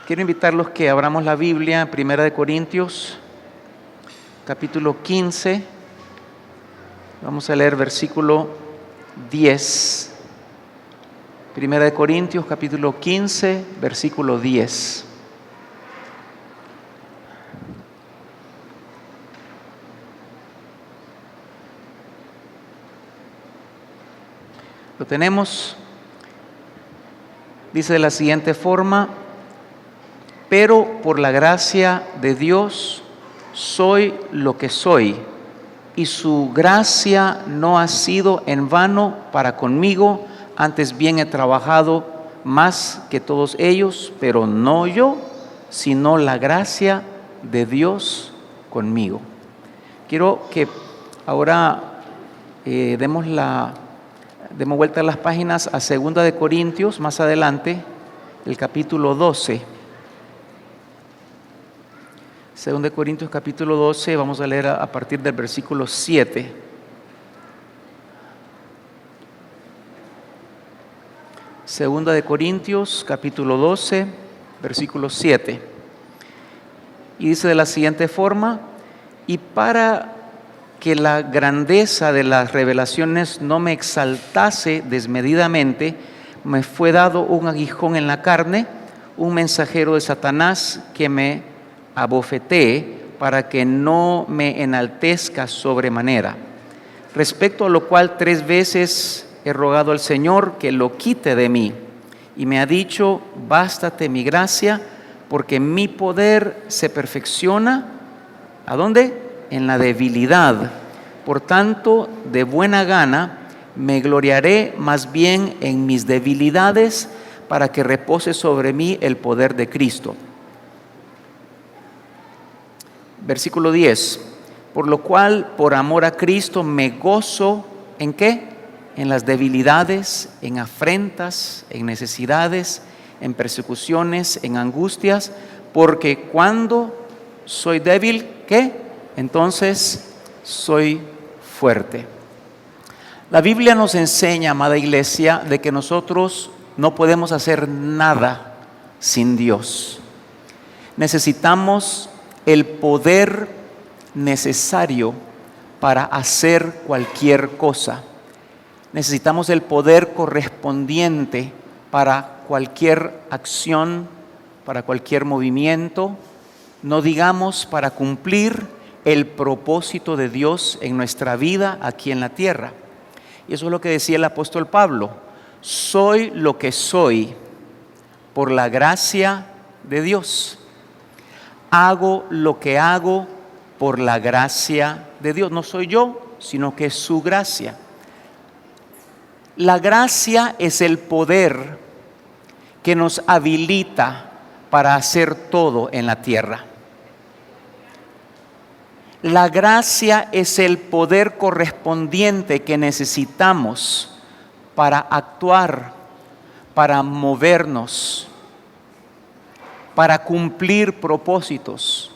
Quiero invitarlos que abramos la Biblia en 1 Corintios, capítulo 15. Vamos a leer versículo 10. 1 Corintios, capítulo 15, versículo 10. Lo tenemos. Dice de la siguiente forma: pero por la gracia de Dios soy lo que soy, y su gracia no ha sido en vano para conmigo, antes bien he trabajado más que todos ellos, pero no yo, sino la gracia de Dios conmigo. Quiero que ahora demos vuelta a las páginas a 2 Corintios, más adelante, el capítulo 12. 2 Corintios capítulo 12, vamos a leer a partir del versículo 7. Segunda de Corintios capítulo 12, versículo 7. Y dice de la siguiente forma: y para que la grandeza de las revelaciones no me exaltase desmedidamente, me fue dado un aguijón en la carne, un mensajero de Satanás que me abofetee, para que no me enaltezca sobremanera. Respecto a lo cual 3 veces he rogado al Señor que lo quite de mí, y me ha dicho: bástate mi gracia, porque mi poder se perfecciona, ¿a dónde? En la debilidad. Por tanto, de buena gana me gloriaré más bien en mis debilidades, para que repose sobre mí el poder de Cristo. Versículo 10. Por lo cual, por amor a Cristo, me gozo, ¿en qué? En las debilidades, en afrentas, en necesidades, en persecuciones, en angustias, porque cuando soy débil, ¿qué? Entonces soy fuerte. La Biblia nos enseña, amada iglesia, de que nosotros no podemos hacer nada sin Dios. Necesitamos el poder necesario para hacer cualquier cosa. Necesitamos el poder correspondiente para cualquier acción, para cualquier movimiento, no digamos para cumplir el propósito de Dios en nuestra vida aquí en la tierra. Y eso es lo que decía el apóstol Pablo: soy lo que soy por la gracia de Dios. Hago lo que hago por la gracia de Dios. No soy yo, sino que es su gracia. La gracia es el poder que nos habilita para hacer todo en la tierra. La gracia es el poder correspondiente que necesitamos para actuar, para movernos, para cumplir propósitos,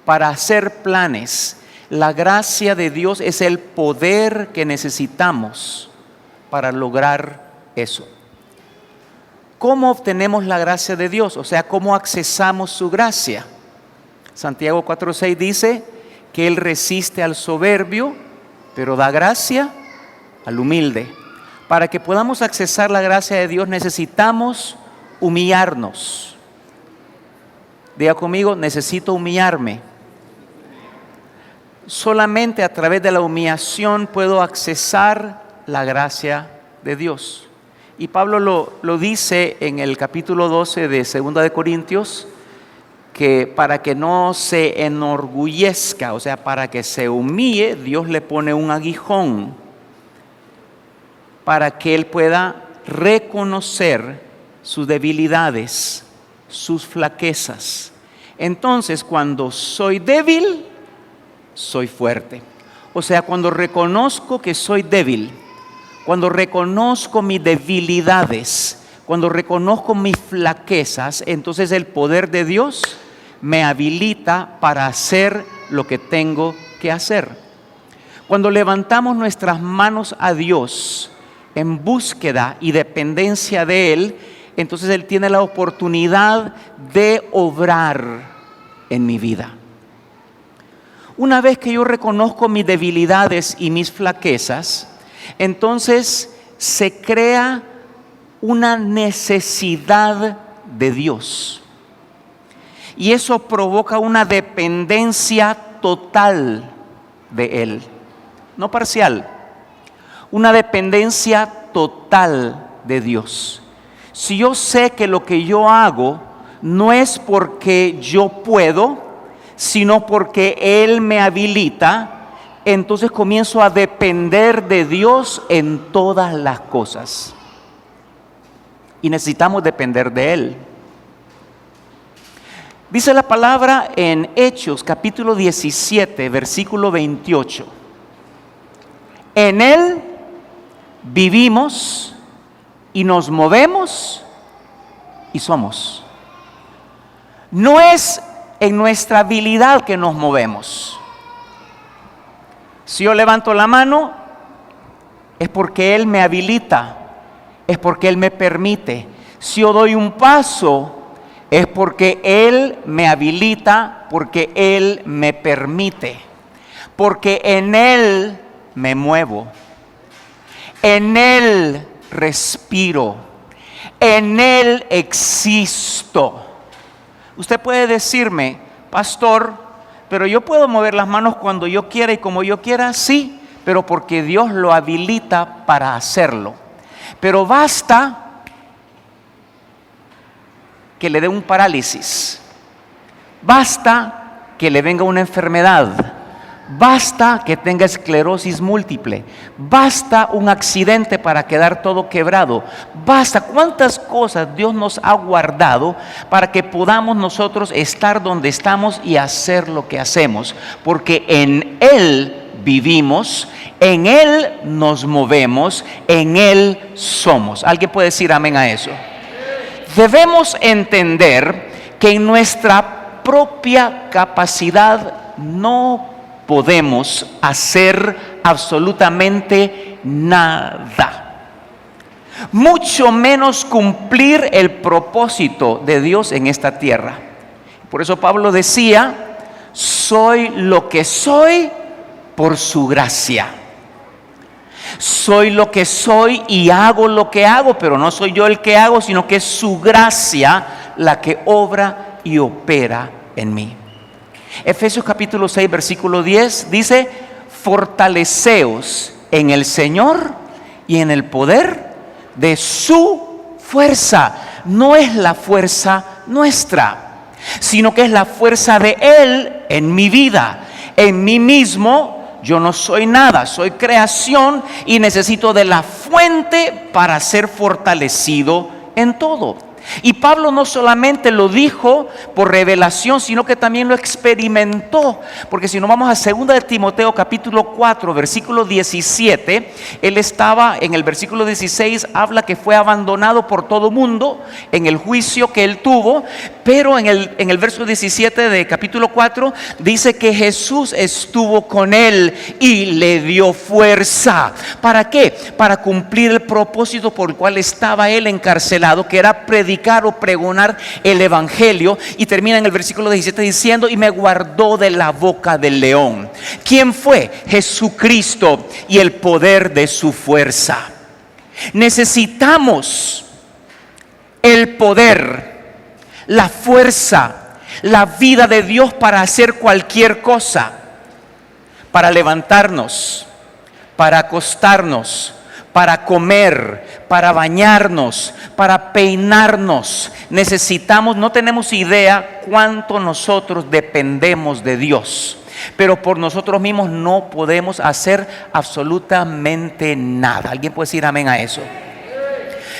para hacer planes. La gracia de Dios es el poder que necesitamos para lograr eso. ¿Cómo obtenemos la gracia de Dios? O sea, ¿cómo accesamos su gracia? Santiago 4:6 dice que Él resiste al soberbio, pero da gracia al humilde. Para que podamos accesar la gracia de Dios necesitamos humillarnos. Diga conmigo: necesito humillarme. Solamente a través de la humillación puedo accesar la gracia de Dios. Y Pablo lo dice en el capítulo 12 de 2 Corintios, que para que no se enorgullezca, o sea, para que se humille, Dios le pone un aguijón para que él pueda reconocer sus debilidades, sus flaquezas. Entonces, cuando soy débil, soy fuerte. O sea, cuando reconozco que soy débil, cuando reconozco mis debilidades, cuando reconozco mis flaquezas, entonces el poder de Dios me habilita para hacer lo que tengo que hacer. Cuando levantamos nuestras manos a Dios en búsqueda y dependencia de Él, entonces Él tiene la oportunidad de obrar en mi vida. Una vez que yo reconozco mis debilidades y mis flaquezas, entonces se crea una necesidad de Dios. Y eso provoca una dependencia total de Él, no parcial, una dependencia total de Dios. Si yo sé que lo que yo hago no es porque yo puedo, sino porque Él me habilita, entonces comienzo a depender de Dios en todas las cosas. Y necesitamos depender de Él. Dice la palabra en Hechos capítulo 17, versículo 28. En Él vivimos y nos movemos y somos. No es en nuestra habilidad que nos movemos. Si yo levanto la mano, es porque Él me habilita, es porque Él me permite. Si yo doy un paso, es porque Él me habilita, porque Él me permite. Porque en Él me muevo, en Él respiro, en Él existo. Usted puede decirme, pastor, pero yo puedo mover las manos cuando yo quiera y como yo quiera. Sí, pero porque Dios lo habilita para hacerlo. Pero basta que le dé un parálisis, basta que le venga una enfermedad, basta que tenga esclerosis múltiple, basta un accidente para quedar todo quebrado, basta cuántas cosas Dios nos ha guardado para que podamos nosotros estar donde estamos y hacer lo que hacemos, porque en Él vivimos, en Él nos movemos, en Él somos. ¿Alguien puede decir amén a eso? Debemos entender que en nuestra propia capacidad no podemos hacer absolutamente nada, mucho menos cumplir el propósito de Dios en esta tierra. Por eso Pablo decía, soy lo que soy por su gracia. Soy lo que soy y hago lo que hago, pero no soy yo el que hago, sino que es su gracia la que obra y opera en mí. Efesios capítulo 6, versículo 10 dice, fortaleceos en el Señor y en el poder de su fuerza. No es la fuerza nuestra, sino que es la fuerza de Él en mi vida, en mí mismo. Yo no soy nada, soy creación y necesito de la fuente para ser fortalecido en todo. Y Pablo no solamente lo dijo por revelación, sino que también lo experimentó. Porque si nos vamos a 2 de Timoteo capítulo 4, versículo 17, él estaba en el versículo 16, habla que fue abandonado por todo mundo en el juicio que él tuvo. Pero en el verso 17 de capítulo 4 dice que Jesús estuvo con él y le dio fuerza. ¿Para qué? Para cumplir el propósito por el cual estaba él encarcelado, que era predicar o pregonar el evangelio. Y termina en el versículo 17 diciendo, y me guardó de la boca del león. ¿Quién fue? Jesucristo y el poder de su fuerza. Necesitamos el poder, la fuerza, la vida de Dios para hacer cualquier cosa, para levantarnos, para acostarnos, para comer, para bañarnos, para peinarnos. Necesitamos, no tenemos idea cuánto nosotros dependemos de Dios, pero por nosotros mismos no podemos hacer absolutamente nada. ¿Alguien puede decir amén a eso?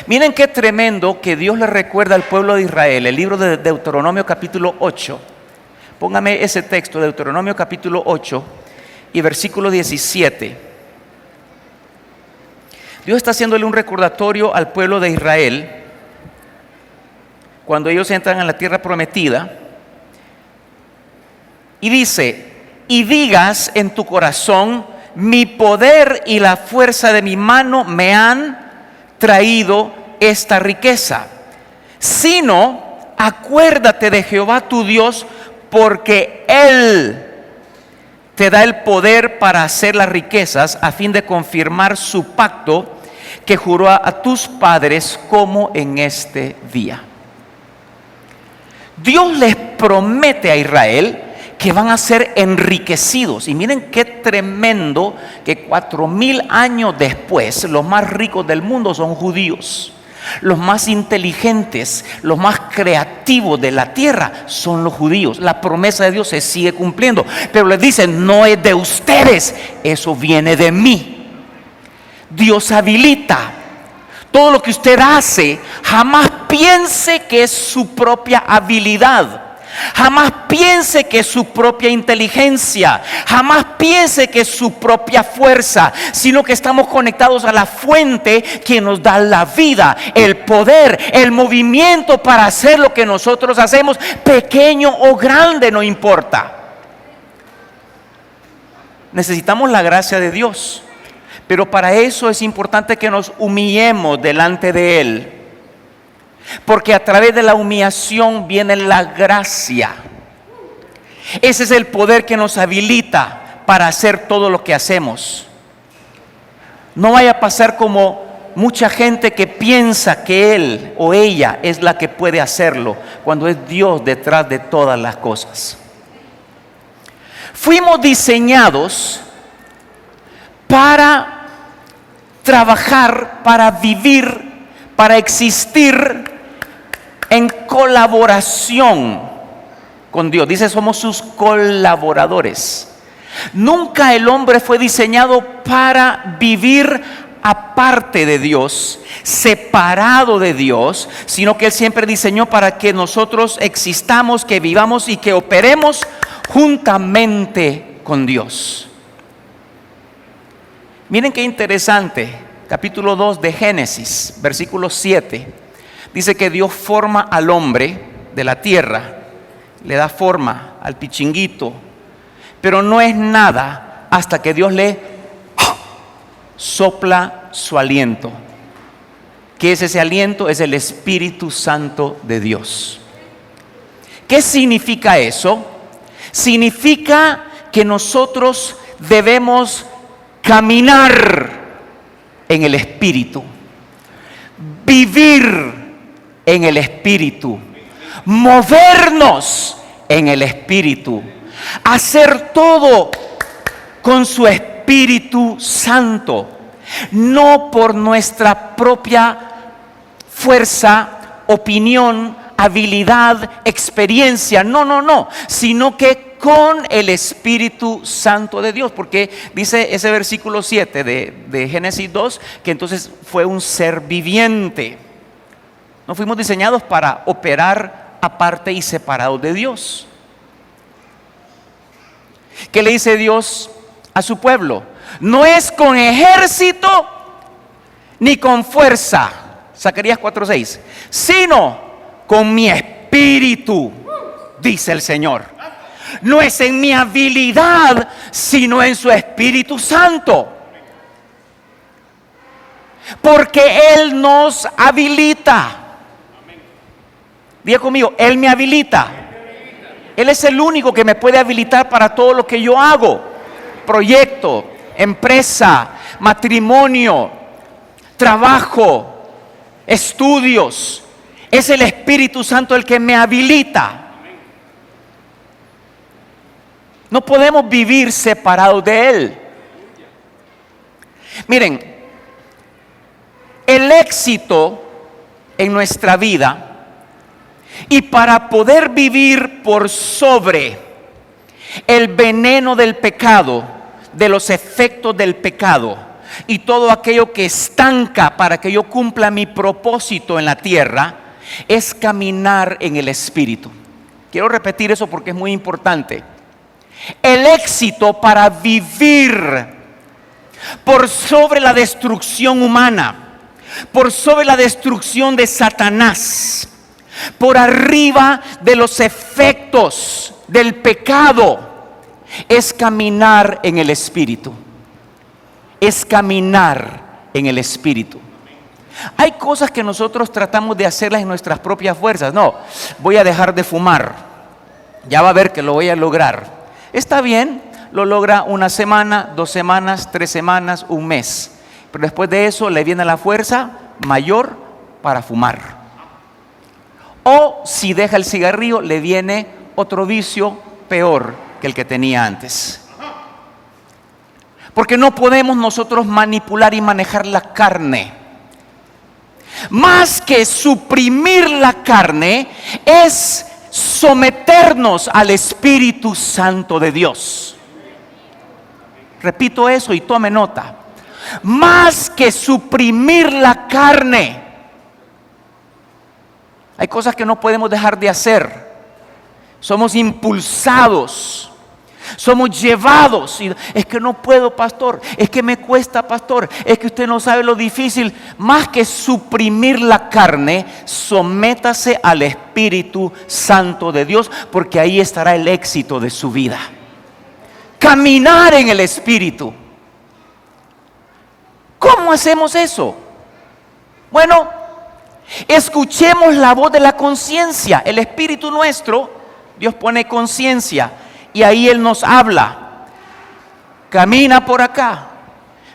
Miren qué tremendo que Dios le recuerda al pueblo de Israel. El libro de Deuteronomio capítulo 8. Póngame ese texto, Deuteronomio capítulo 8 y versículo 17. Dios está haciéndole un recordatorio al pueblo de Israel cuando ellos entran en la tierra prometida. Y dice, y digas en tu corazón, mi poder y la fuerza de mi mano me han traído esta riqueza. sino acuérdate de Jehová tu Dios, porque Él te da el poder para hacer las riquezas, a fin de confirmar su pacto que juró a tus padres, como en este día. Dios les promete a Israel que van a ser enriquecidos. Y miren qué tremendo que 4000 años después los más ricos del mundo son judíos. Los más inteligentes, los más creativos de la tierra son los judíos. La promesa de Dios se sigue cumpliendo, pero les dicen: no es de ustedes, eso viene de mí. Dios habilita todo lo que usted hace. Jamás piense que es su propia habilidad. Jamás piense que es su propia inteligencia. Jamás piense que es su propia fuerza, sino que estamos conectados a la fuente que nos da la vida, el poder, el movimiento para hacer lo que nosotros hacemos, pequeño o grande, no importa. Necesitamos la gracia de Dios, pero para eso es importante que nos humillemos delante de Él. Porque a través de la humillación viene la gracia. Ese es el poder que nos habilita para hacer todo lo que hacemos. No vaya a pasar como mucha gente que piensa que él o ella es la que puede hacerlo, cuando es Dios detrás de todas las cosas. Fuimos diseñados para trabajar, para vivir, para existir en colaboración con Dios. Dice: somos sus colaboradores. Nunca el hombre fue diseñado para vivir aparte de Dios, separado de Dios, sino que Él siempre diseñó para que nosotros existamos, que vivamos y que operemos juntamente con Dios. Miren qué interesante, capítulo 2 de Génesis, versículo 7. Dice que Dios forma al hombre de la tierra, le da forma al pichinguito, pero no es nada hasta que Dios le sopla su aliento. ¿Qué es ese aliento? Es el Espíritu Santo de Dios. ¿Qué significa eso? Significa que nosotros debemos caminar en el Espíritu, vivir en el Espíritu, movernos en el Espíritu, hacer todo con su Espíritu Santo, no por nuestra propia fuerza, opinión, habilidad, experiencia, no, sino que con el Espíritu Santo de Dios, porque dice ese versículo 7 de Génesis 2, que entonces fue un ser viviente. No fuimos diseñados para operar aparte y separados de Dios. ¿Qué le dice Dios a su pueblo? No es con ejército ni con fuerza, Zacarías 4:6, sino con mi espíritu, dice el Señor. No es en mi habilidad, sino en su Espíritu Santo. Porque Él nos habilita. Diga conmigo: Él me habilita. Él es el único que me puede habilitar para todo lo que yo hago. Proyecto, empresa, matrimonio, trabajo, estudios. Es el Espíritu Santo el que me habilita. No podemos vivir separados de Él. Miren, el éxito en nuestra vida, y para poder vivir por sobre el veneno del pecado, de los efectos del pecado y todo aquello que estanca para que yo cumpla mi propósito en la tierra, es caminar en el Espíritu. Quiero repetir eso porque es muy importante. El éxito para vivir por sobre la destrucción humana, por sobre la destrucción de Satanás, por arriba de los efectos del pecado, es caminar en el Espíritu. Es caminar en el Espíritu. Hay cosas que nosotros tratamos de hacerlas en nuestras propias fuerzas. No, voy a dejar de fumar. Ya va a ver que lo voy a lograr. Está bien, lo logra una semana, 2 semanas, 3 semanas, un mes. Pero después de eso le viene la fuerza mayor para fumar. O si deja el cigarrillo, le viene otro vicio peor que el que tenía antes. Porque no podemos nosotros manipular y manejar la carne. Más que suprimir la carne, es someternos al Espíritu Santo de Dios. Repito eso y tome nota. Más que suprimir la carne, hay cosas que no podemos dejar de hacer. Somos impulsados, somos llevados. Y es que no puedo, pastor, es que me cuesta, pastor, es que usted no sabe lo difícil. Más que suprimir la carne, sométase al Espíritu Santo de Dios, porque ahí estará el éxito de su vida. Caminar en el Espíritu. ¿Cómo hacemos eso? Bueno, escuchemos la voz de la conciencia. El Espíritu nuestro, Dios pone conciencia y ahí Él nos habla. Camina por acá,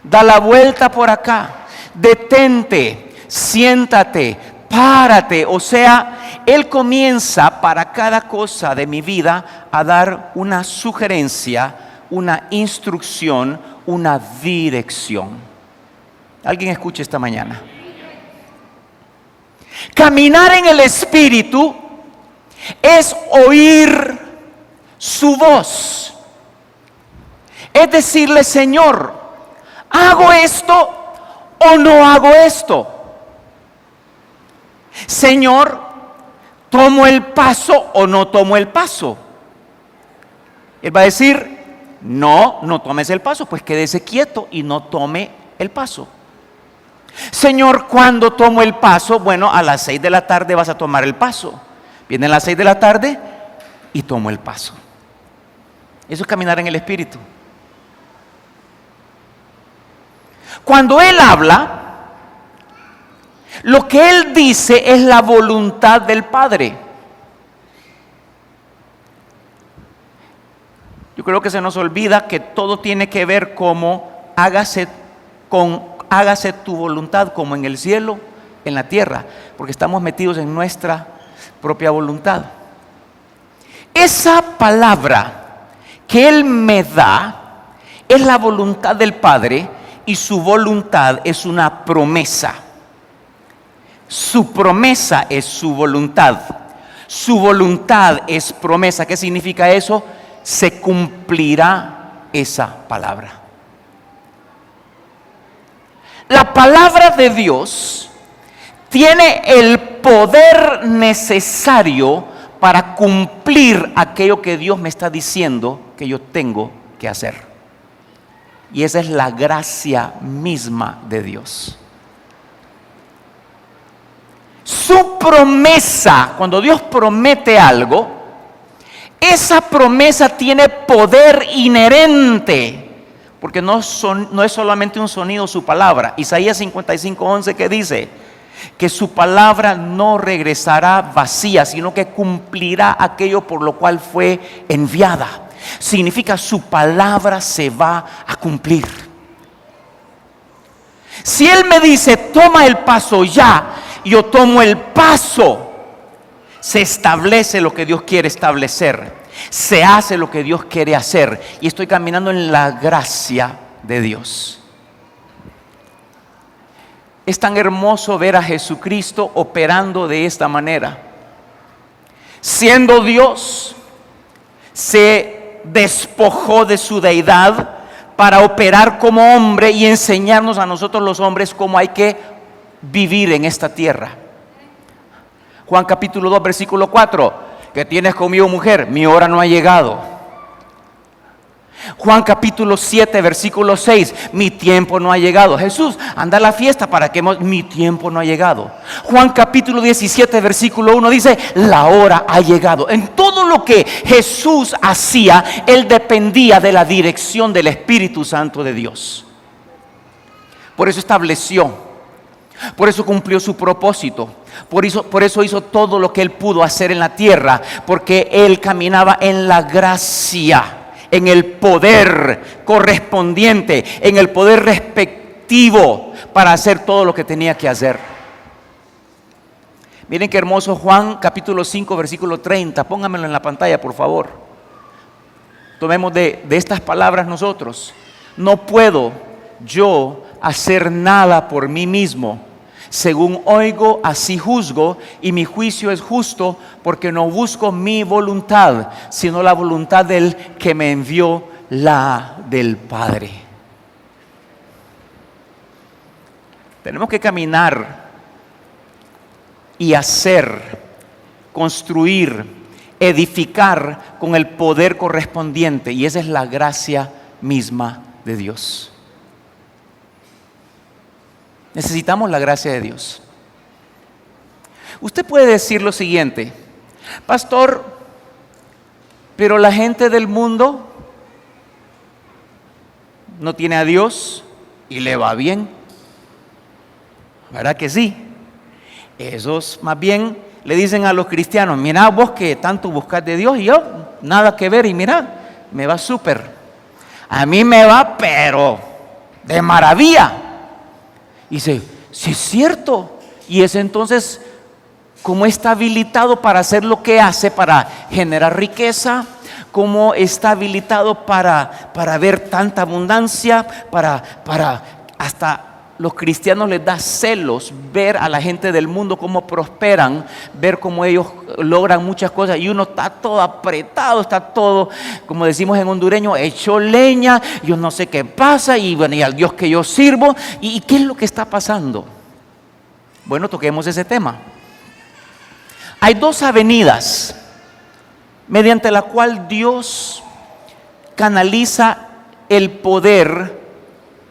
da la vuelta por acá, detente, siéntate, párate. O sea, Él comienza para cada cosa de mi vida a dar una sugerencia, una instrucción, una dirección. ¿Alguien escucha esta mañana? Caminar en el Espíritu es oír su voz. Es decirle, Señor, ¿hago esto o no hago esto? Señor, ¿tomo el paso o no tomo el paso? Él va a decir, no tomes el paso, pues quédese quieto y no tome el paso. Señor, ¿cuándo tomo el paso? Bueno, a las 6 de la tarde vas a tomar el paso. Vienen las 6 de la tarde y tomo el paso. Eso es caminar en el Espíritu. Cuando Él habla, lo que Él dice es la voluntad del Padre. Yo creo que se nos olvida que todo tiene que ver como hágase tu voluntad como en el cielo, en la tierra, porque estamos metidos en nuestra propia voluntad. Esa palabra que Él me da es la voluntad del Padre y su voluntad es una promesa. Su promesa es su voluntad. Su voluntad es promesa. ¿Qué significa eso? Se cumplirá esa palabra. La palabra de Dios tiene el poder necesario para cumplir aquello que Dios me está diciendo que yo tengo que hacer. Y esa es la gracia misma de Dios. Su promesa, cuando Dios promete algo, esa promesa tiene poder inherente. Porque no es solamente un sonido su palabra. Isaías 55:11 que dice que su palabra no regresará vacía, sino que cumplirá aquello por lo cual fue enviada. Significa su palabra se va a cumplir. Si Él me dice toma el paso ya, yo tomo el paso. Se establece lo que Dios quiere establecer. Se hace lo que Dios quiere hacer y estoy caminando en la gracia de Dios. Es tan hermoso ver a Jesucristo operando de esta manera. Siendo Dios, se despojó de su deidad para operar como hombre y enseñarnos a nosotros los hombres cómo hay que vivir en esta tierra. Juan capítulo 2 versículo 4. ¿Qué tienes conmigo, mujer? Mi hora no ha llegado. Juan capítulo 7 versículo 6. Mi tiempo no ha llegado. Jesús, anda a la fiesta para que mi tiempo no ha llegado. Juan capítulo 17 versículo 1 dice, la hora ha llegado. En todo lo que Jesús hacía, Él dependía de la dirección del Espíritu Santo de Dios. Por eso estableció Por eso cumplió su propósito. Por eso hizo todo lo que Él pudo hacer en la tierra. Porque Él caminaba en la gracia, en el poder correspondiente, en el poder respectivo para hacer todo lo que tenía que hacer. Miren qué hermoso Juan capítulo 5 versículo 30. Póngamelo en la pantalla, por favor. Tomemos de estas palabras nosotros. No puedo yo hacer nada por mí mismo. Según oigo, así juzgo, y mi juicio es justo, porque no busco mi voluntad, sino la voluntad del que me envió, la del Padre. Tenemos que caminar y hacer, construir, edificar con el poder correspondiente, y esa es la gracia misma de Dios. Necesitamos la gracia de Dios. Usted puede decir lo siguiente: pastor, pero la gente del mundo no tiene a Dios y le va bien. ¿Verdad que sí? Esos más bien le dicen a los cristianos: mira vos que tanto buscas de Dios, y yo nada que ver, y mira, me va súper. A mí me va pero de maravilla. Y dice: sí es cierto. Y es entonces, ¿cómo está habilitado para hacer lo que hace, para generar riqueza? ¿Cómo está habilitado para ver tanta abundancia? Para hasta los cristianos les da celos ver a la gente del mundo cómo prosperan, ver cómo ellos logran muchas cosas, y uno está todo apretado, está todo, como decimos en hondureño, hecho leña. Yo no sé qué pasa, y bueno, y al Dios que yo sirvo, y ¿qué es lo que está pasando? Bueno, toquemos ese tema. Hay dos avenidas mediante la cual Dios canaliza el poder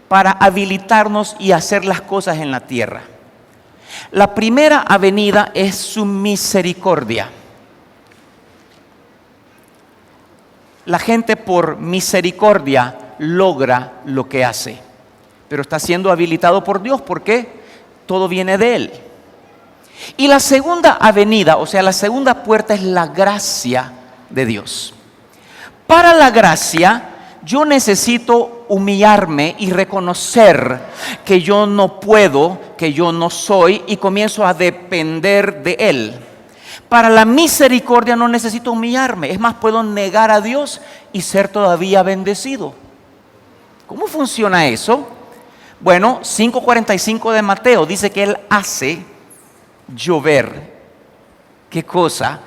para habilitarnos y hacer las cosas en la tierra. La primera avenida es su misericordia. La gente por misericordia logra lo que hace, pero está siendo habilitado por Dios porque todo viene de Él. Y la segunda avenida, o sea, la segunda puerta, es la gracia de Dios. Para la gracia, yo necesito humillarme y reconocer que yo no puedo, que yo no soy, y comienzo a depender de Él. Para la misericordia no necesito humillarme, es más, puedo negar a Dios y ser todavía bendecido. ¿Cómo funciona eso? Bueno, 5:45 de Mateo dice que Él hace llover. ¿Qué cosa?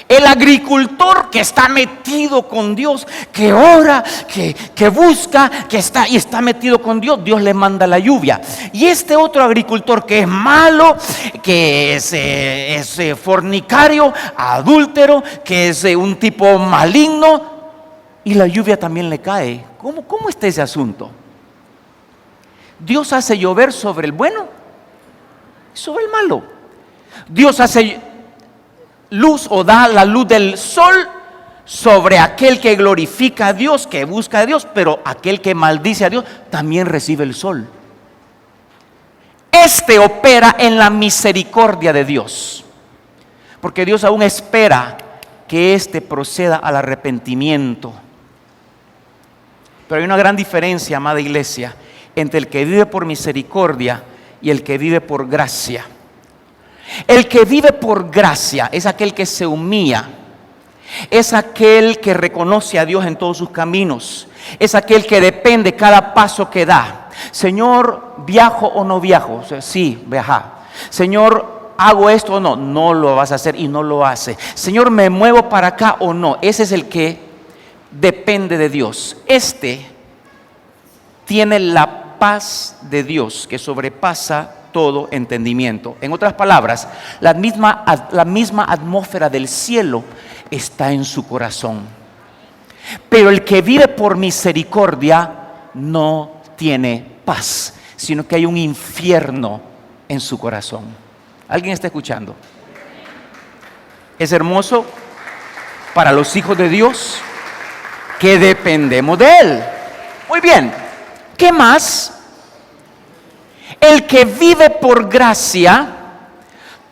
El agricultor que está metido con Dios, que ora, que busca, que está metido con Dios, Dios le manda la lluvia. Y este otro agricultor que es malo, que es fornicario, adúltero, que es un tipo maligno, y la lluvia también le cae. ¿Cómo está ese asunto? Dios hace llover sobre el bueno y sobre el malo. Dios hace luz, o da la luz del sol sobre aquel que glorifica a Dios, que busca a Dios, pero aquel que maldice a Dios también recibe el sol. Este opera en la misericordia de Dios, porque Dios aún espera que éste proceda al arrepentimiento. Pero hay una gran diferencia, amada iglesia, entre el que vive por misericordia y el que vive por gracia. El que vive por gracia es aquel que se humilla, es aquel que reconoce a Dios en todos sus caminos, es aquel que depende cada paso que da. Señor, ¿viajo o no viajo? Sí, viaja. Señor, ¿hago esto o no? No lo vas a hacer, y no lo hace. Señor, ¿me muevo para acá o no? Ese es el que depende de Dios. Este tiene la paz de Dios que sobrepasa todo entendimiento. En otras palabras, la misma atmósfera del cielo está en su corazón. Pero el que vive por misericordia no tiene paz, sino que hay un infierno en su corazón. ¿Alguien está escuchando? Es hermoso para los hijos de Dios que dependemos de Él. Muy bien, ¿qué más? El que vive por gracia,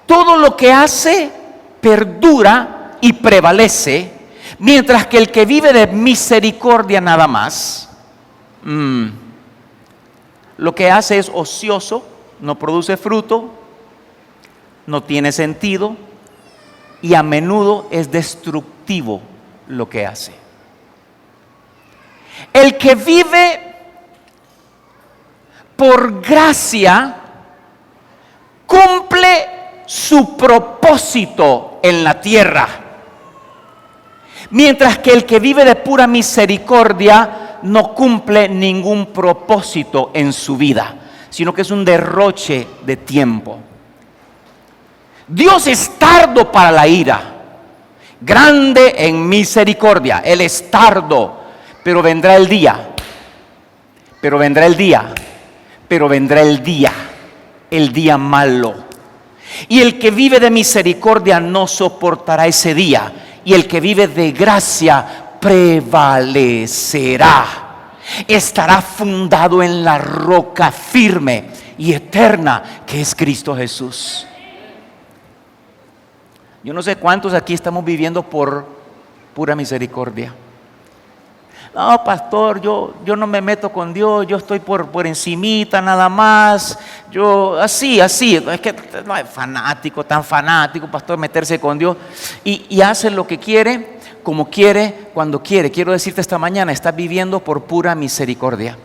todo lo que hace perdura y prevalece, mientras que el que vive de misericordia nada más, lo que hace es ocioso, no produce fruto, no tiene sentido y a menudo es destructivo lo que hace. El que vive por gracia cumple su propósito en la tierra, mientras que el que vive de pura misericordia no cumple ningún propósito en su vida, sino que es un derroche de tiempo. Dios es tardo para la ira, grande en misericordia. Él es tardo, pero vendrá el día, pero vendrá el día, pero vendrá el día malo. Y el que vive de misericordia no soportará ese día, y el que vive de gracia prevalecerá. Estará fundado en la roca firme y eterna que es Cristo Jesús. Yo no sé cuántos aquí estamos viviendo por pura misericordia. No, pastor, yo no me meto con Dios, yo estoy por encimita nada más. Yo así, es que no es fanático, tan fanático, pastor, meterse con Dios. Y hace lo que quiere, como quiere, cuando quiere. Quiero decirte esta mañana, estás viviendo por pura misericordia.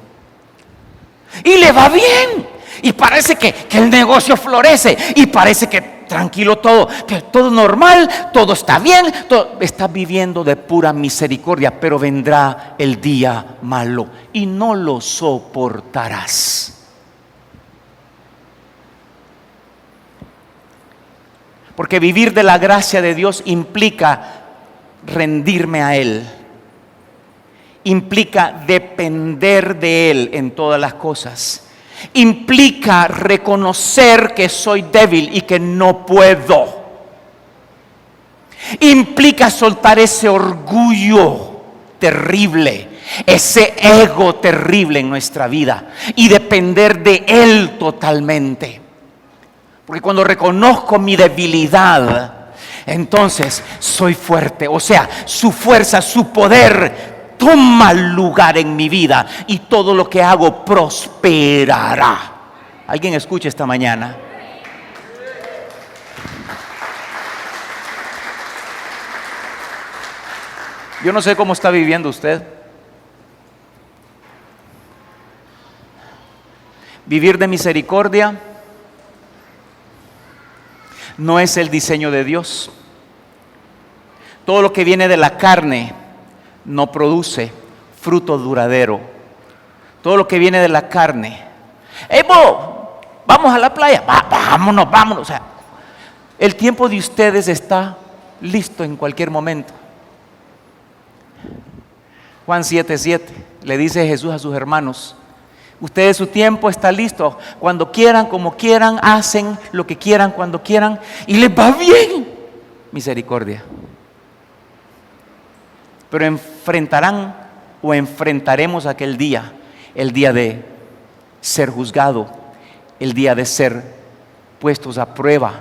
Y le va bien. Y parece que el negocio florece. Y parece que tranquilo todo, que todo normal, todo está bien, todo, estás viviendo de pura misericordia, pero vendrá el día malo y no lo soportarás. Porque vivir de la gracia de Dios implica rendirme a Él, implica depender de Él en todas las cosas. Implica reconocer que soy débil y que no puedo. Implica soltar ese orgullo terrible, ese ego terrible en nuestra vida y depender de Él totalmente. Porque cuando reconozco mi debilidad, entonces soy fuerte. O sea, su fuerza, su poder toma lugar en mi vida y todo lo que hago prosperará. ¿Alguien escucha esta mañana? Yo no sé cómo está viviendo usted. Vivir de misericordia no es el diseño de Dios. Todo lo que viene de la carne no produce fruto duradero. Todo lo que viene de la carne. Vamos a la playa. Vámonos. O sea, el tiempo de ustedes está listo en cualquier momento. Juan 7:7 le dice Jesús a sus hermanos: ustedes, su tiempo está listo. Cuando quieran, como quieran, hacen lo que quieran, cuando quieran, y les va bien. Misericordia. Pero enfrentaremos aquel día, el día de ser juzgado, el día de ser puestos a prueba,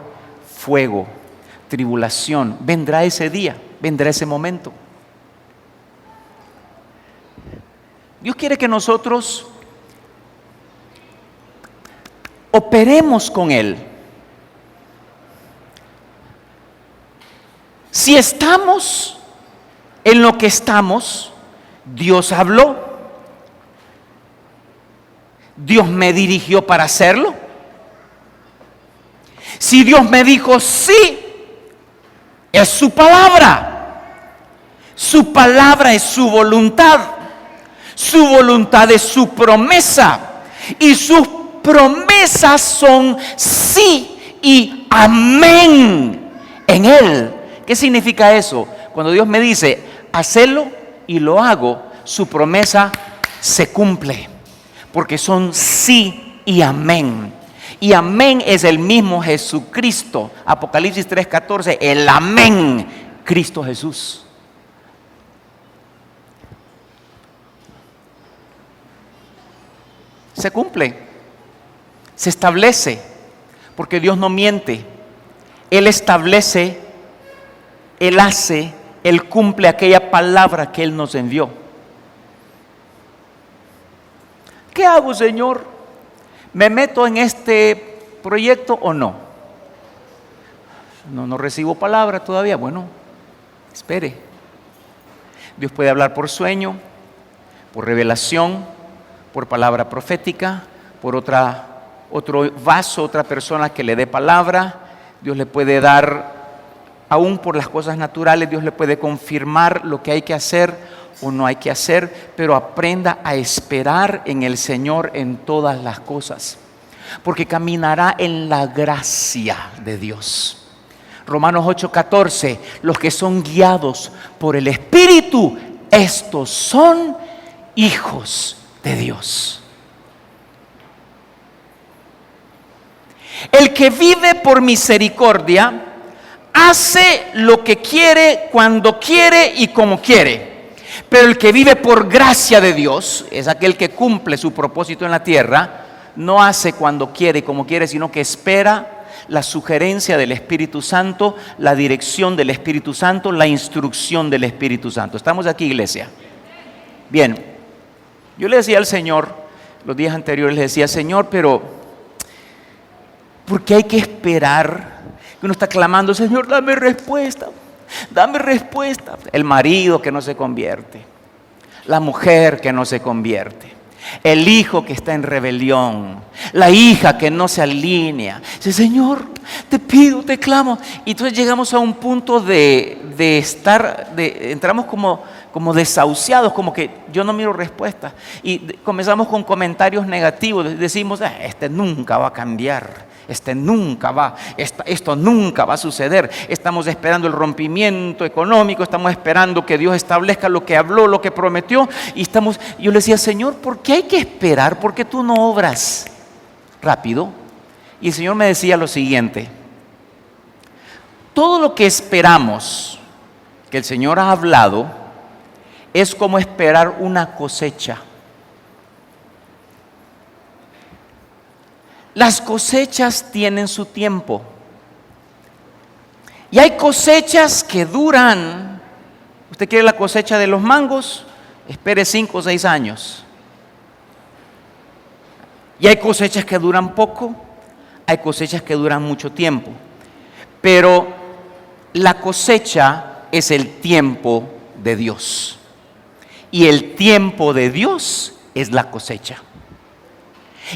fuego, tribulación. Vendrá ese día, vendrá ese momento. Dios quiere que nosotros operemos con Él. Si estamos en lo que estamos, Dios habló, Dios me dirigió para hacerlo. Si Dios me dijo sí, es su palabra. Su palabra es su voluntad. Su voluntad es su promesa. Y sus promesas son sí y amén en Él. ¿Qué significa eso? Cuando Dios me dice, hacelo y lo hago, su promesa se cumple. Porque son sí y amén. Y amén es el mismo Jesucristo. Apocalipsis 3:14, el amén, Cristo Jesús. Se cumple. se establece, porque Dios no miente. Él establece, Él hace, Él cumple aquella palabra que Él nos envió. ¿Qué hago, Señor? ¿Me meto en este proyecto o no? No recibo palabra todavía. Bueno, espere. Dios puede hablar por sueño, por revelación, por palabra profética, por otro vaso, otra persona que le dé palabra. Dios le puede dar, aún por las cosas naturales, Dios le puede confirmar lo que hay que hacer o no hay que hacer, pero aprenda a esperar en el Señor en todas las cosas, porque caminará en la gracia de Dios. Romanos 8:14, los que son guiados por el Espíritu, estos son hijos de Dios. El que vive por misericordia hace lo que quiere, cuando quiere y como quiere. Pero el que vive por gracia de Dios, es aquel que cumple su propósito en la tierra, no hace cuando quiere y como quiere, sino que espera la sugerencia del Espíritu Santo, la dirección del Espíritu Santo, la instrucción del Espíritu Santo. ¿Estamos aquí, iglesia? Bien, yo le decía al Señor, los días anteriores le decía, Señor, pero ¿por qué hay que esperar? Uno está clamando, Señor, dame respuesta, dame respuesta. El marido que no se convierte, la mujer que no se convierte, el hijo que está en rebelión, la hija que no se alinea. Dice, Señor, te pido, te clamo. Y entonces llegamos a un punto entramos como desahuciados, como que yo no miro respuesta. Y comenzamos con comentarios negativos. Decimos, este nunca va a cambiar. Esto nunca va a suceder. Estamos esperando el rompimiento económico, estamos esperando que Dios establezca lo que habló, lo que prometió. Yo le decía, Señor, ¿por qué hay que esperar? ¿Por qué tú no obras rápido? Y el Señor me decía lo siguiente: todo lo que esperamos que el Señor ha hablado es como esperar una cosecha. Las cosechas tienen su tiempo. Y hay cosechas que duran. ¿Usted quiere la cosecha de los mangos? Espere 5 o 6 años. Y hay cosechas que duran poco, hay cosechas que duran mucho tiempo. Pero la cosecha es el tiempo de Dios. Y el tiempo de Dios es la cosecha.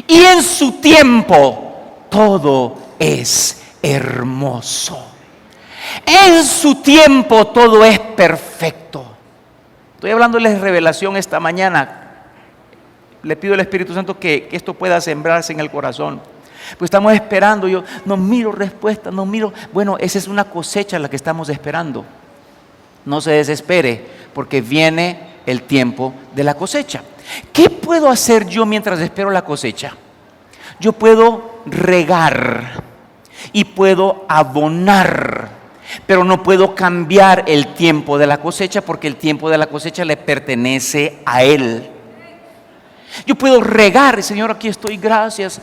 Y en su tiempo todo es hermoso. En su tiempo todo es perfecto. Estoy hablándoles de revelación esta mañana. Le pido al Espíritu Santo que esto pueda sembrarse en el corazón. Pues estamos esperando, yo no miro respuesta, no miro. Bueno, esa es una cosecha la que estamos esperando. No se desespere, porque viene el tiempo de la cosecha. ¿Qué puedo hacer yo mientras espero la cosecha? Yo puedo regar y puedo abonar, pero no puedo cambiar el tiempo de la cosecha, porque el tiempo de la cosecha le pertenece a Él. Yo puedo regar, Señor, aquí estoy, gracias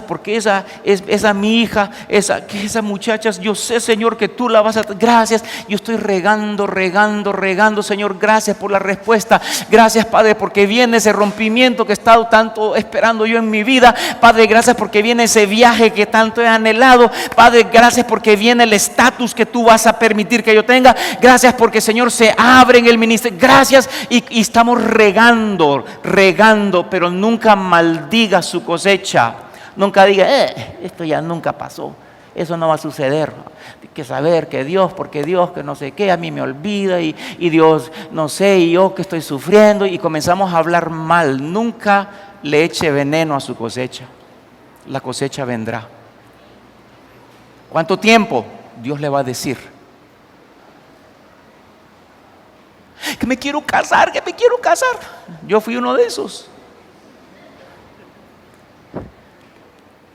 porque esa mi hija, esa muchacha, yo sé, Señor, que tú la vas a, gracias, yo estoy regando, Señor, gracias por la respuesta, gracias, Padre, porque viene ese rompimiento que he estado tanto esperando yo en mi vida, Padre, gracias porque viene ese viaje que tanto he anhelado, Padre, gracias porque viene el estatus que tú vas a permitir que yo tenga, gracias porque, Señor, se abre en el ministerio, gracias, y estamos regando, pero nunca maldiga su cosecha. Nunca diga, esto ya nunca pasó, eso no va a suceder. Hay que saber que Dios, porque Dios que no sé qué, a mí me olvida y Dios no sé, y yo que estoy sufriendo, y comenzamos a hablar mal. Nunca le eche veneno a su cosecha. La cosecha vendrá. ¿Cuánto tiempo? Dios le va a decir. Que me quiero casar. Yo fui uno de esos.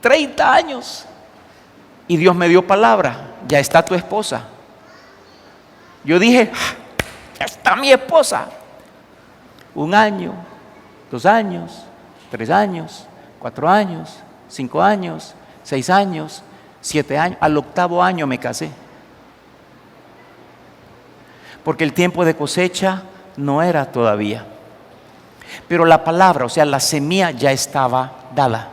30 años. Y Dios me dio palabra. Ya está tu esposa. Yo dije, ya está mi esposa. 1 año, 2 años, 3 años, 4 años, 5 años, 6 años, 7 años. Al 8º año me casé. Porque el tiempo de cosecha no era todavía. Pero la palabra, o sea, la semilla ya estaba dada.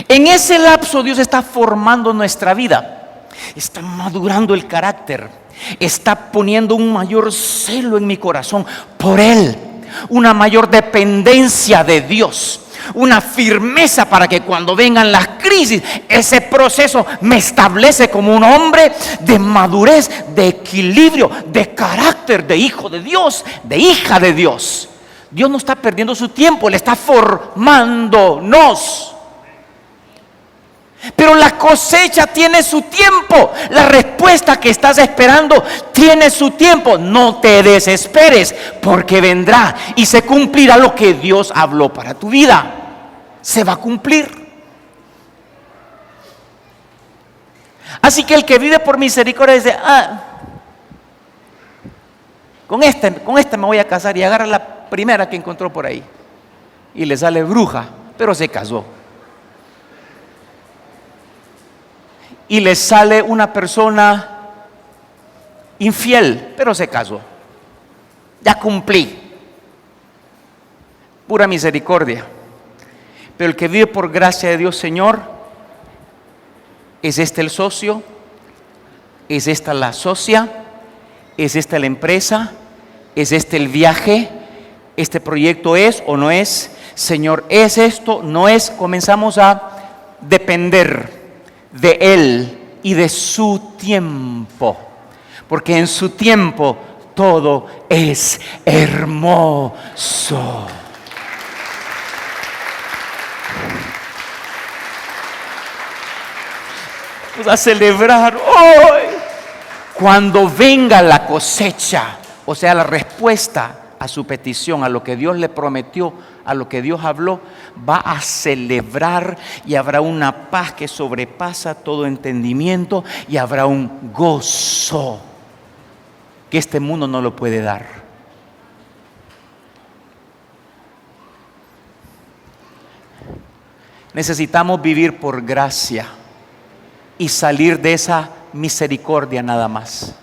En ese lapso Dios está formando nuestra vida. Está madurando el carácter. Está poniendo un mayor celo en mi corazón por Él. Una mayor dependencia de Dios. Una firmeza para que cuando vengan las crisis, ese proceso me establece como un hombre de madurez, de equilibrio, de carácter, de hijo de Dios, de hija de Dios. Dios no está perdiendo su tiempo, Él está formándonos. Pero la cosecha tiene su tiempo. La respuesta que estás esperando tiene su tiempo. No te desesperes, porque vendrá y se cumplirá lo que Dios habló para tu vida. Se va a cumplir. Así que el que vive por misericordia dice: con este me voy a casar, y agarra la primera que encontró por ahí y le sale bruja, pero se casó. Y le sale una persona infiel, pero se casó. Ya cumplí. Pura misericordia. Pero el que vive por gracia de Dios, Señor, ¿es este el socio? ¿Es esta la socia? ¿Es esta la empresa? ¿Es este el viaje? ¿Este proyecto es o no es? Señor, ¿es esto? ¿No es? Comenzamos a depender de Él y de su tiempo, porque en su tiempo todo es hermoso. Vamos a celebrar hoy cuando venga la cosecha, o sea, la respuesta a su petición, a lo que Dios le prometió, a lo que Dios habló. Va a celebrar y habrá una paz que sobrepasa todo entendimiento, y habrá un gozo que este mundo no lo puede dar. Necesitamos vivir por gracia y salir de esa misericordia nada más.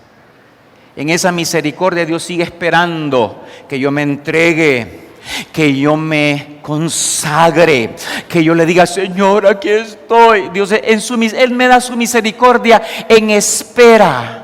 En esa misericordia Dios sigue esperando que yo me entregue, que yo me consagre, que yo le diga: Señor, aquí estoy. Dios, Él me da su misericordia en espera.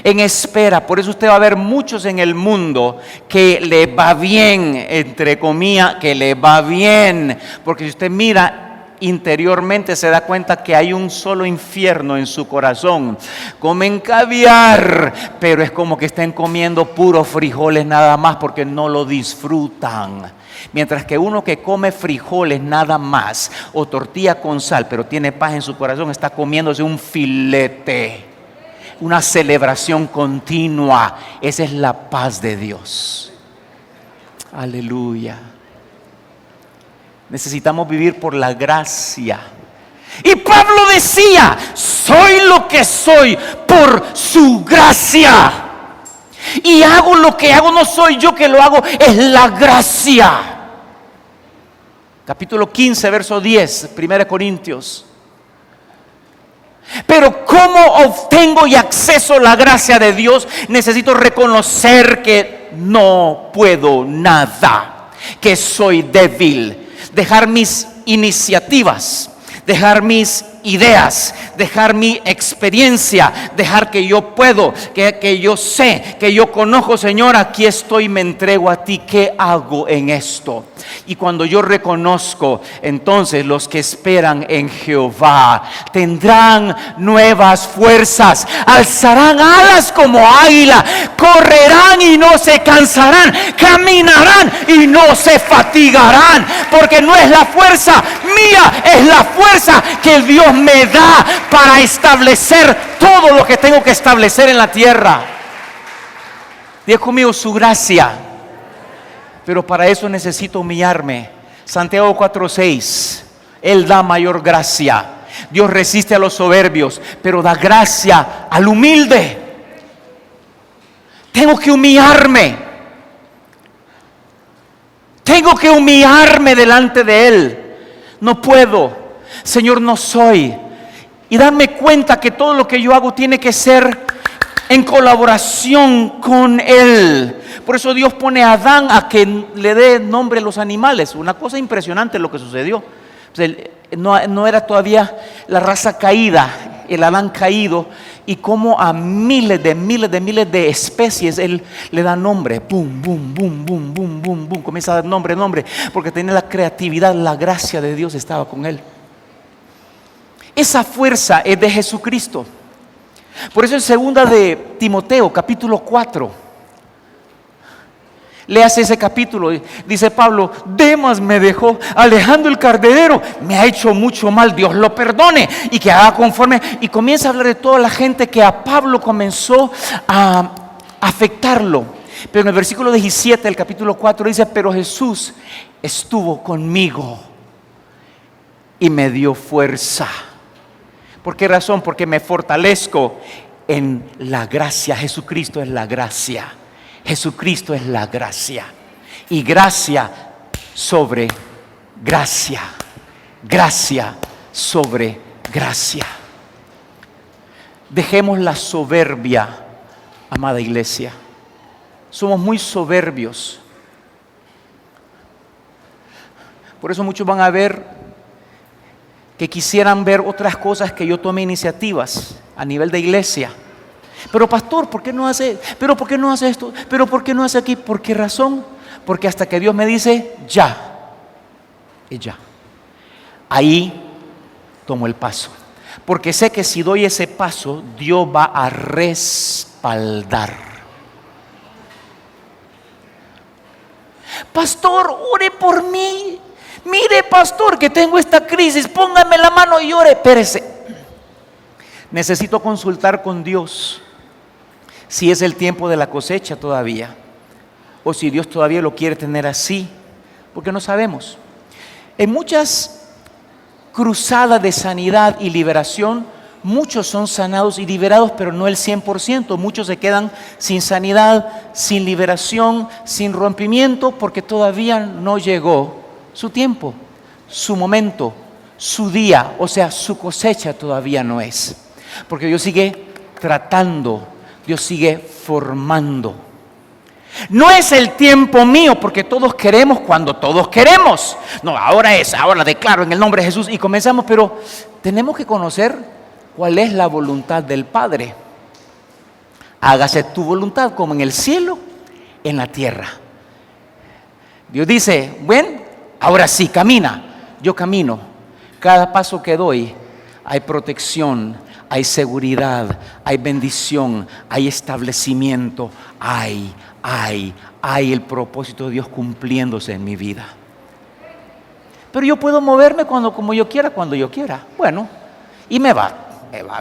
En espera. Por eso usted va a ver muchos en el mundo que le va bien, entre comillas, que le va bien. Porque si usted mira interiormente, se da cuenta que hay un solo infierno en su corazón. Comen caviar, pero es como que estén comiendo puros frijoles nada más, porque no lo disfrutan. Mientras que uno que come frijoles nada más, o tortilla con sal, pero tiene paz en su corazón, está comiéndose un filete, una celebración continua. Esa es la paz de Dios. Aleluya. Necesitamos vivir por la gracia. Y Pablo decía: soy lo que soy por su gracia. Y hago lo que hago, no soy yo que lo hago, es la gracia. Capítulo 15, verso 10, 1 Corintios. Pero ¿cómo obtengo y acceso la gracia de Dios? Necesito reconocer que no puedo nada, que soy débil. Dejar mis iniciativas, dejar mis ideas, dejar mi experiencia, dejar que yo puedo, que yo sé, que yo conozco. Señor, aquí estoy, me entrego a ti. ¿Qué hago en esto? Y cuando yo reconozco, entonces los que esperan en Jehová tendrán nuevas fuerzas, alzarán alas como águila, correrán y no se cansarán, caminarán y no se fatigarán, porque no es la fuerza mía, es la fuerza que Dios me da para establecer todo lo que tengo que establecer en la tierra. Diga conmigo: su gracia. Pero para eso necesito humillarme. Santiago 4:6. Él da mayor gracia. Dios resiste a los soberbios, pero da gracia al humilde. Tengo que humillarme. Tengo que humillarme delante de Él. no puedo, Señor, no soy. Y darme cuenta que todo lo que yo hago tiene que ser en colaboración con Él. Por eso Dios pone a Adán a que le dé nombre a los animales. Una cosa impresionante lo que sucedió. No era todavía la raza caída, el Adán caído, y como a miles de especies Él le da nombre. Boom, boom, boom, boom, boom, boom, boom. Comienza a dar nombre, porque tenía la creatividad, la gracia de Dios estaba con Él. Esa fuerza es de Jesucristo. Por eso en 2 de Timoteo, capítulo 4, léase ese capítulo, dice Pablo: Demas me dejó, Alejandro el cardelero me ha hecho mucho mal, Dios lo perdone y que haga conforme. Y comienza a hablar de toda la gente que a Pablo comenzó a afectarlo. Pero en el versículo 17 del capítulo 4 dice: pero Jesús estuvo conmigo y me dio fuerza. ¿Por qué razón? Porque me fortalezco en la gracia. Jesucristo es la gracia. Jesucristo es la gracia. Y gracia sobre gracia. Gracia sobre gracia. Dejemos la soberbia, amada iglesia. Somos muy soberbios. Por eso muchos van a ver que quisieran ver otras cosas, que yo tome iniciativas a nivel de iglesia. Pero pastor, ¿por qué no hace? ¿Pero por qué no hace esto? ¿Pero por qué no hace aquí? ¿Por qué razón? Porque hasta que Dios me dice ya, y ya, ahí tomo el paso. Porque sé que si doy ese paso, Dios va a respaldar. Pastor, ore por mí. Mire, pastor, que tengo esta crisis, póngame la mano y ore. Espérese, necesito consultar con Dios si es el tiempo de la cosecha todavía, o si Dios todavía lo quiere tener así, porque no sabemos. En muchas cruzadas de sanidad y liberación, muchos son sanados y liberados, pero no el 100%. Muchos se quedan sin sanidad, sin liberación, sin rompimiento, porque todavía no llegó su tiempo, su momento, su día, o sea, su cosecha todavía no es. Porque Dios sigue tratando, Dios sigue formando. No es el tiempo mío, porque todos queremos cuando todos queremos. No, ahora declaro en el nombre de Jesús y comenzamos, pero tenemos que conocer cuál es la voluntad del Padre. Hágase tu voluntad como en el cielo, en la tierra. Dios dice: bueno, ahora sí, camina. Yo camino. Cada paso que doy hay protección, hay seguridad, hay bendición, hay establecimiento, hay el propósito de Dios cumpliéndose en mi vida. Pero yo puedo moverme como yo quiera, cuando yo quiera. Bueno, y me va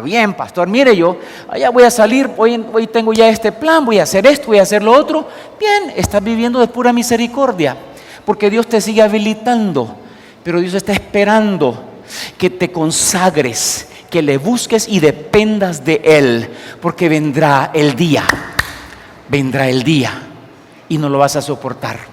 bien, pastor. Mire, yo allá voy a salir, hoy tengo ya este plan, voy a hacer esto, voy a hacer lo otro. Bien, estás viviendo de pura misericordia, porque Dios te sigue habilitando, pero Dios está esperando que te consagres, que le busques y dependas de Él, porque vendrá el día y no lo vas a soportar.